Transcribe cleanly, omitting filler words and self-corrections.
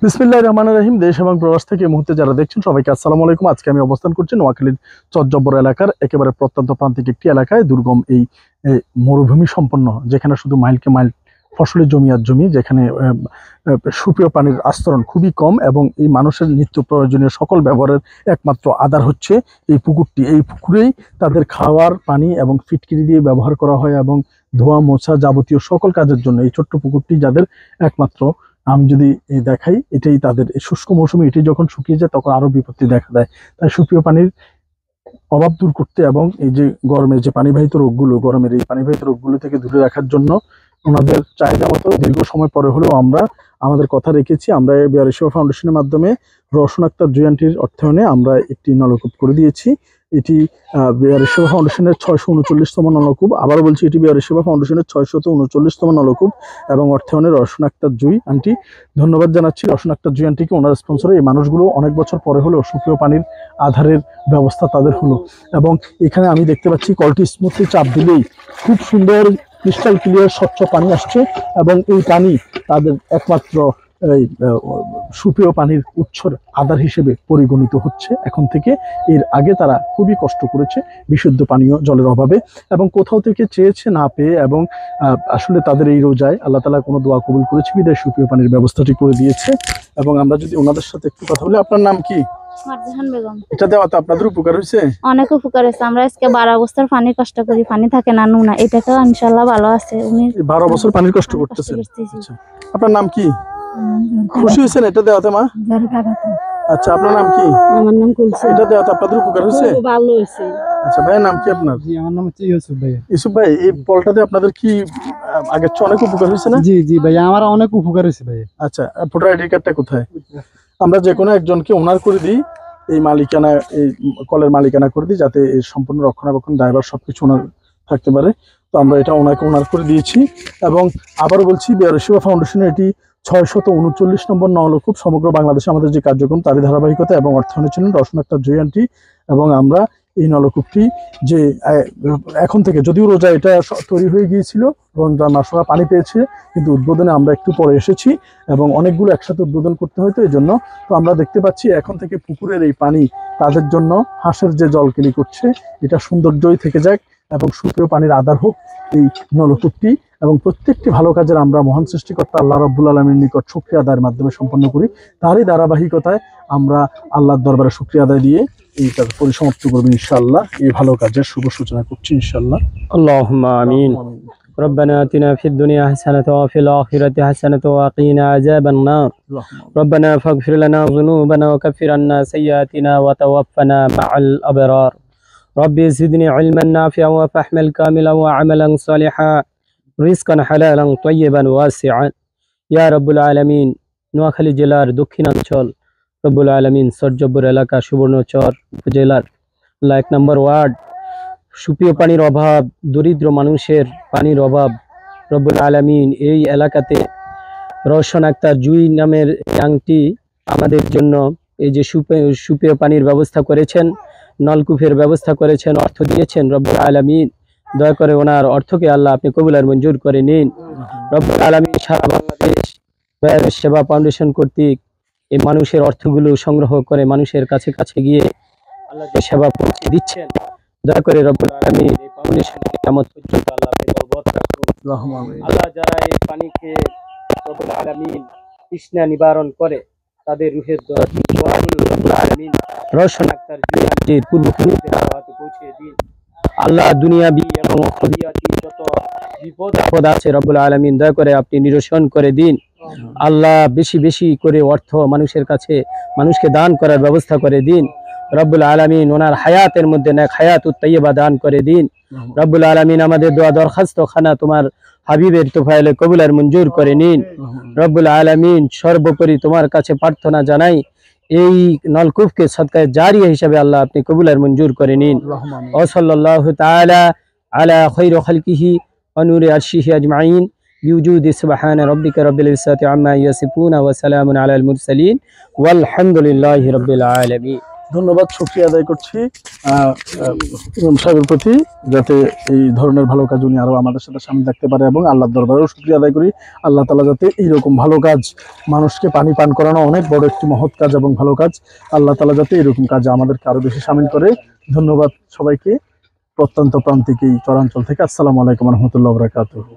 বিসমিল্লাহির রহমানির রহিম। দেশ এবং প্রবাস থেকে এই মুহূর্তে যারা দেখছেন সবাইকে আসসালামু আলাইকুম। আজকে আমি অবস্থান করছি নোয়াখালীর চরজব্বর এলাকার একেবারে প্রত্যন্ত প্রান্তিক একটি এলাকায়, দুর্গম এই মরুভূমি সম্পন্ন, যেখানে শুধু মাইলকে মাইল ফসলের জমি আর জমি, যেখানে সুপেয় পানির আস্তরণ খুবই কম এবং এই মানুষের নিত্য প্রয়োজনীয় সকল ব্যবহারের একমাত্র আধার হচ্ছে এই পুকুরটি। এই পুকুরেই তাদের খাওয়ার পানি এবং ফিটকিরি দিয়ে ব্যবহার করা হয় এবং ধোয়া মোছা যাবতীয় সকল কাজের জন্য এই ছোট্ট পুকুরটি যাদের একমাত্র। আমি যদি দেখাই, এটাই তাদের শুষ্ক মৌসুমে এটি যখন শুকিয়ে যায় তখন আরো বিপত্তি দেখা দেয়। তাই সুপেয় পানির অভাব দূর করতে এবং এই যে গরমের যে পানিবাহিত রোগগুলো, গরমের এই পানিবাহিত রোগগুলো থেকে দূরে রাখার জন্য ওনাদের চাহিদা মতো দীর্ঘ সময় পরে হলেও আমরা আমাদের কথা রেখেছি। আমরা বিআরএ সেবা ফাউন্ডেশনের মাধ্যমে রওশন আক্তার জুঁই আন্টির অর্থায়নে আমরা একটি নলকূপ করে দিয়েছি। এটি বিআরএ সেবা ফাউন্ডেশনের 639তম নলকূপ। আবারও বলছি, এটি বিআরএ সেবা ফাউন্ডেশনের 639তম নলকূপ এবং অর্থায়নে রওশন আক্তার জুঁই আন্টি। ধন্যবাদ জানাচ্ছি রওশন আক্তার জুঁই আন্টিকে, ওনার স্পন্সরে এই মানুষগুলো অনেক বছর পরে হলেও সুপেয় পানির আধারের ব্যবস্থা তাদের হলো। এবং এখানে আমি দেখতে পাচ্ছি কলটি স্মুথলি চাপ দিলেই খুব সুন্দর ক্রিস্টাল ক্লিয়ার স্বচ্ছ পানি আসছে এবং এই পানি তাদের একমাত্র এই সুপেয় পানির উৎসর আধার হিসেবে পরিগণিত হচ্ছে এখন থেকে। এর আগে তারা খুবই কষ্ট করেছে বিশুদ্ধ পানীয় জলের অভাবে এবং কোথাও থেকে চেয়েছে না পেয়ে, এবং আসলে তাদের এই রোজায় আল্লাহ তাআলা কোনো দোয়া কবুল করেছে বিদায় সুপেয় পানির ব্যবস্থাটি করে দিয়েছে। এবং আমরা যদি ওনাদের সাথে একটু কথা বলি, আপনার নাম কি? মারজাহান বেগম। এটা দেওয়াতে আপনাদের উপকার হয়েছে? অনেক উপকার হয়েছে। আমরা আজকে 12 বছর পানি কষ্ট করি, পানি থাকে না নুনা, এটাকেও ইনশাআল্লাহ ভালো আছে। উনি 12 বছর পানির কষ্ট করতেছেন। আচ্ছা, আপনার নাম কি? খুশি হয়েছেন এটা দেওয়াতে মা? আচ্ছা, আপনার নাম কি? আমার নাম কুলসুম। এটা দেওয়াতে আপনাদের উপকার হয়েছে? ভালো হয়েছে। আচ্ছা, ভাইয়ের নাম কি আপনার? জি, আমার নাম হচ্ছে ইউসুফ ভাই। ইউসুফ ভাই, এই পলটাতে আপনাদের কি আগের চেয়ে অনেক উপকার হয়েছে না? জি জি ভাই, আমার অনেক উপকার হয়েছে ভাই। আচ্ছা, ভোটার আইডি কার্ডটা কোথায়? আমরা যে কোনো একজনকে ওনার করে দিই, এই মালিকানা, এই কলের মালিকানা করে দিই, যাতে এই সম্পূর্ণ রক্ষণাবেক্ষণ ড্রাইভার সবকিছু ওনার থাকতে পারে। তো আমরা এটা ওনাকে ওনার করে দিয়েছি। এবং আবারও বলছি, বিআরএ সেবা ফাউন্ডেশনের এটি 639 নম্বর নলকূপ। সমগ্র বাংলাদেশে আমাদের যে কার্যক্রম তারই ধারাবাহিকতা এবং অর্থায়নে ছিলেন রওশন আক্তার জুঁই আন্টি। এবং আমরা এই নলকূপটি যে এখন থেকে, যদিও রোজা এটা তৈরি হয়ে গিয়েছিল, রমজান মাসরা পানি পেয়েছে, কিন্তু উদ্বোধনে আমরা একটু পরে এসেছি এবং অনেকগুলো একসাথে উদ্বোধন করতে হয়তো এই জন্য। তো আমরা দেখতে পাচ্ছি এখন থেকে পুকুরের এই পানি তাদের জন্য হাঁসের যে জলকেলি করছে, এটা সৌন্দর্যই থেকে যাক এবং সুপেয় পানির আধার হোক এই নলকূপটি। এবং প্রত্যেকটি ভালো কাজের আমরা মহান সৃষ্টিকর্তা আল্লাহ রাব্বুল আলামিনের নিকট শুকরিয়া আদায়ের মাধ্যমে সম্পন্ন করি। তারই ধারাবাহিকতায় আমরা আল্লাহর দরবারে শুকরিয়া আদায় দিয়ে এই কাজ পরিসমাপ্ত করবো ইনশাআল্লাহ। এই ভালো কাজের শুভ সূচনা করছি ইনশাআল্লাহ। আল্লাহুম্মা আমিন। ربنا آتنا في الدنيا حسنة وفي الآخرة حسنة وقنا عذاب النار. ربنا فاغفر لنا ذنوبنا وكفر عنا سيئاتنا وتوفنا مع الأبرار. ربي زدني علما نافعا وفهما كاملا وعملا صالحا رزقا حلالا طيبا واسعا يا رب العالمين. নোয়াখালী জেলার দক্ষিণাঞ্চল রব্বুল আলামিন চরজব্বর এলাকা সুবর্ণচর উপজেলার 1 নম্বর ওয়ার্ড, সুপেয় পানির অভাব, দরিদ্র মানুষের পানির অভাব। রব্বুল আলামিন এই এলাকাতে রওশন আক্তার জুঁই নামের আংটি আমাদের জন্য এই যে সুপেয় পানির ব্যবস্থা করেছেন, নলকূপের ব্যবস্থা করেছেন, অর্থ দিয়েছেন। রব্বুল আলামিন দয়া করে ওনার অর্থকে আল্লাহ আপনি কবুল আর মঞ্জুর করে নিন। রব্বুল আলামিন সারা বাংলাদেশ বিআরএ সেবা ফাউন্ডেশন কর্তৃক এই মানুষের অর্থগুলো সংগ্রহ করে মানুষের কাছে কাছে গিয়ে আল্লাহ যে সেবা পৌঁছে দিচ্ছেন, দয়া করে রব্বুল আলামিন এই ফাউন্ডেশনকে কিয়ামত পর্যন্ত আল্লাহ আপনি বরকত রাখুন। আল্লাহ যারা এই পানিকে রব্বুল আলামিন তৃষ্ণা নিবারণ করে তাদের রুহের দোয়াগুলো রব্বুল আলামিন রওশন আক্তার জুঁই আন্টির পূর্বপুরুষদের হাতে পৌঁছে দিন। আল্লাহ দুনিয়াবি এবং উখরাবিয়াতি যত বিপদ আপদ আছে রব্বুল আলামিন দয়া করে আপনি নিরসন করে দিন। আল্লাহ বেশি বেশি করে অর্থ মানুষের কাছে মানুষকে দান করার ব্যবস্থা করে দিন। রব্বুল আলামিন ওনার হায়াতের মধ্যে নেক হায়াতুত তাইয়্যিবা দান করে দিন। রব্বুল আলামিন আমাদের দোয়া দরখাস্ত খানা তোমার হাবিবের তোফায়েলে কবুল আর মঞ্জুর করে নিন। রব্বুল আলামিন সর্বোপরি তোমার কাছে প্রার্থনা জানাই, এই নলকূপকে সদকায়ে জারিয়া হিসাবে আল্লাহ আপনি কবুল আর মঞ্জুর করে নিন। ও সাল্লাল্লাহু তাআলা আলা খায়রি খালকিহি ওয়া নূরি আরশিহি আজমাইন বিউজুদি সুবহানা রাব্বিকা রাব্বিল ইজ্জাতি আম্মা ইয়াসিফুন ওয়া সালামুন আলাল মুরসালিন ওয়ালহামদুলিল্লাহি রাব্বিল আলামিন। ধন্যবাদ, শুকরিয়া আদায় করছি ইমাম সাহেবের প্রতি, যাতে এই ধরনের ভালো কাজ উনি আরো আমাদের সাথে সামনে থাকতে পারে, এবং আল্লাহর দরবারেও শুকরিয়া আদায় করি আল্লাহ তাআলা যাতে এইরকম ভালো কাজ, মানুষকে পানি পান করানো অনেক বড় একটি মহৎ কাজ এবং ভালো কাজ, আল্লাহ তাআলা যাতে এরকম কাজে আমাদেরকে আরো বেশি শামিল করে। ধন্যবাদ সবাইকে, প্রত্যন্ত প্রান্তিক এই চরাঞ্চল থেকে। আসসালামু আলাইকুম ওয়া রাহমাতুল্লাহি ওয়া বারাকাতুহু।